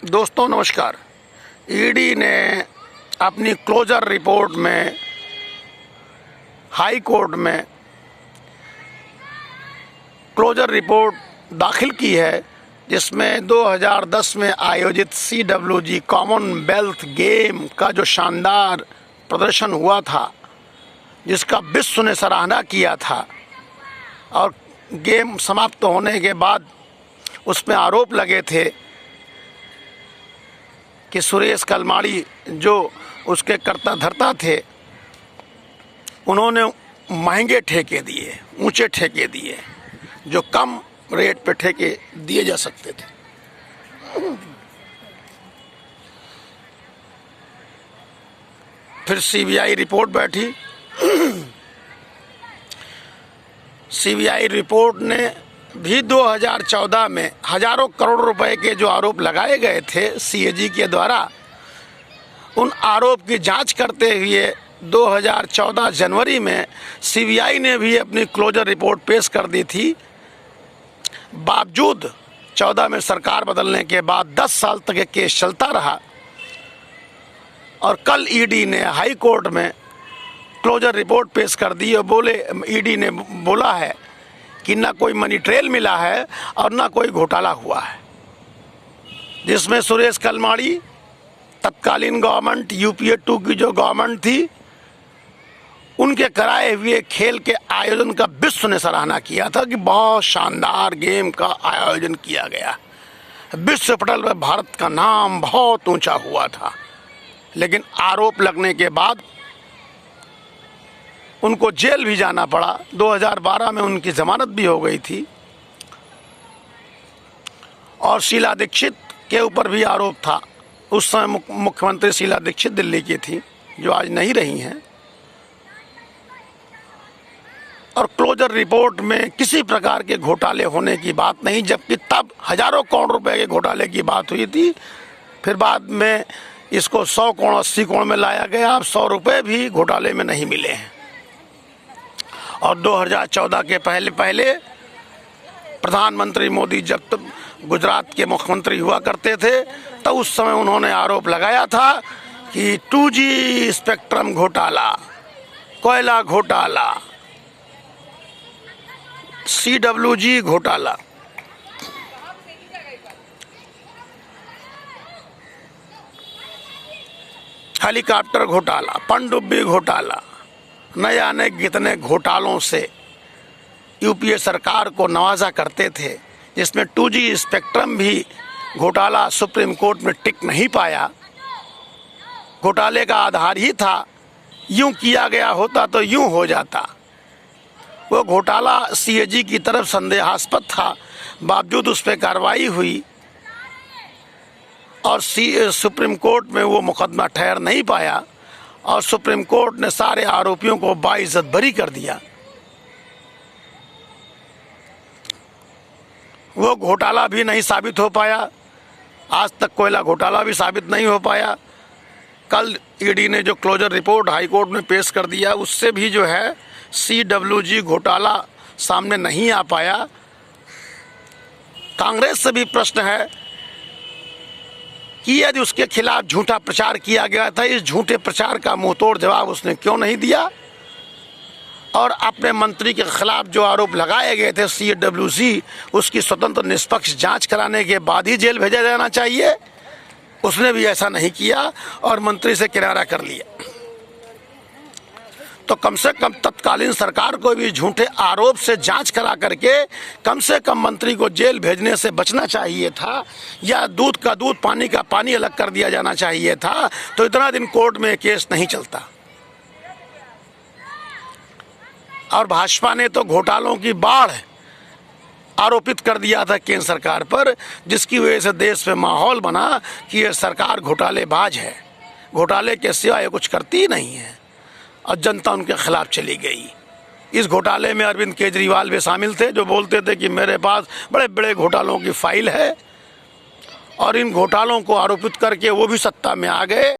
दोस्तों नमस्कार। ईडी ने अपनी क्लोजर रिपोर्ट में हाई कोर्ट में क्लोजर रिपोर्ट दाखिल की है, जिसमें 2010 में आयोजित CWG कॉमनवेल्थ गेम का जो शानदार प्रदर्शन हुआ था, जिसका विश्व ने सराहना किया था, और गेम समाप्त होने के बाद उसमें आरोप लगे थे कि सुरेश कलमाड़ी जो उसके कर्ता धर्ता थे, उन्होंने महंगे ठेके दिए, ऊंचे ठेके दिए, जो कम रेट पे ठेके दिए जा सकते थे। फिर CBI रिपोर्ट बैठी। CBI रिपोर्ट ने भी 2014 में हजारों करोड़ रुपए के जो आरोप लगाए गए थे CAG के द्वारा, उन आरोप की जांच करते हुए 2014 जनवरी में CBI ने भी अपनी क्लोजर रिपोर्ट पेश कर दी थी। बावजूद 14 में सरकार बदलने के बाद 10 साल तक ये केस चलता रहा, और कल ईडी ने हाई कोर्ट में क्लोजर रिपोर्ट पेश कर दी और ईडी ने बोला है कि ना कोई मनी ट्रेल मिला है और ना कोई घोटाला हुआ है, जिसमें सुरेश कलमाड़ी तत्कालीन गवर्नमेंट UPA 2 की जो गवर्नमेंट थी, उनके कराए हुए खेल के आयोजन का विश्व ने सराहना किया था कि बहुत शानदार गेम का आयोजन किया गया, विश्व पटल पर भारत का नाम बहुत ऊंचा हुआ था। लेकिन आरोप लगने के बाद उनको जेल भी जाना पड़ा। 2012 में उनकी जमानत भी हो गई थी, और शीला दीक्षित के ऊपर भी आरोप था। उस समय मुख्यमंत्री शीला दीक्षित दिल्ली की थी, जो आज नहीं रही हैं। और क्लोजर रिपोर्ट में किसी प्रकार के घोटाले होने की बात नहीं, जबकि तब हजारों करोड़ रुपए के घोटाले की बात हुई थी। फिर बाद में इसको 100 करोड़ 80 करोड़ में लाया गया। अब 100 रुपये भी घोटाले में नहीं मिले हैं। और 2014 के पहले प्रधानमंत्री मोदी जब तक गुजरात के मुख्यमंत्री हुआ करते थे, तो उस समय उन्होंने आरोप लगाया था कि 2G स्पेक्ट्रम घोटाला, कोयला घोटाला, CWG घोटाला, हेलीकॉप्टर घोटाला, पनडुब्बी घोटाला, न जाने कितने घोटालों से UPA सरकार को नवाजा करते थे, जिसमें 2G स्पेक्ट्रम भी घोटाला सुप्रीम कोर्ट में टिक नहीं पाया। घोटाले का आधार ही था, यूं किया गया होता तो यूं हो जाता। वो घोटाला CAG की तरफ संदेहास्पद था, बावजूद उस पर कार्रवाई हुई, और सुप्रीम कोर्ट में वो मुकदमा ठहर नहीं पाया, और सुप्रीम कोर्ट ने सारे आरोपियों को बाइज्जत बरी कर दिया। वो घोटाला भी नहीं साबित हो पाया। आज तक कोयला घोटाला भी साबित नहीं हो पाया। कल ईडी ने जो क्लोजर रिपोर्ट हाई कोर्ट में पेश कर दिया, उससे भी जो है CWG घोटाला सामने नहीं आ पाया। कांग्रेस से भी प्रश्न है कि यदि उसके खिलाफ झूठा प्रचार किया गया था, इस झूठे प्रचार का मुंहतोड़ जवाब उसने क्यों नहीं दिया, और अपने मंत्री के खिलाफ जो आरोप लगाए गए थे CWG, उसकी स्वतंत्र निष्पक्ष जांच कराने के बाद ही जेल भेजा जाना चाहिए। उसने भी ऐसा नहीं किया और मंत्री से किनारा कर लिया। तो कम से कम तत्कालीन सरकार को भी झूठे आरोप से जांच करा करके कम से कम मंत्री को जेल भेजने से बचना चाहिए था, या दूध का दूध पानी का पानी अलग कर दिया जाना चाहिए था। तो इतना दिन कोर्ट में केस नहीं चलता। और भाजपा ने तो घोटालों की बाढ़ आरोपित कर दिया था केंद्र सरकार पर, जिसकी वजह से देश में माहौल बना कि ये सरकार घोटालेबाज है, घोटाले के सिवा ये कुछ करती ही नहीं है, और जनता उनके खिलाफ चली गई। इस घोटाले में अरविंद केजरीवाल भी शामिल थे, जो बोलते थे कि मेरे पास बड़े बड़े घोटालों की फाइल है, और इन घोटालों को आरोपित करके वो भी सत्ता में आ गए।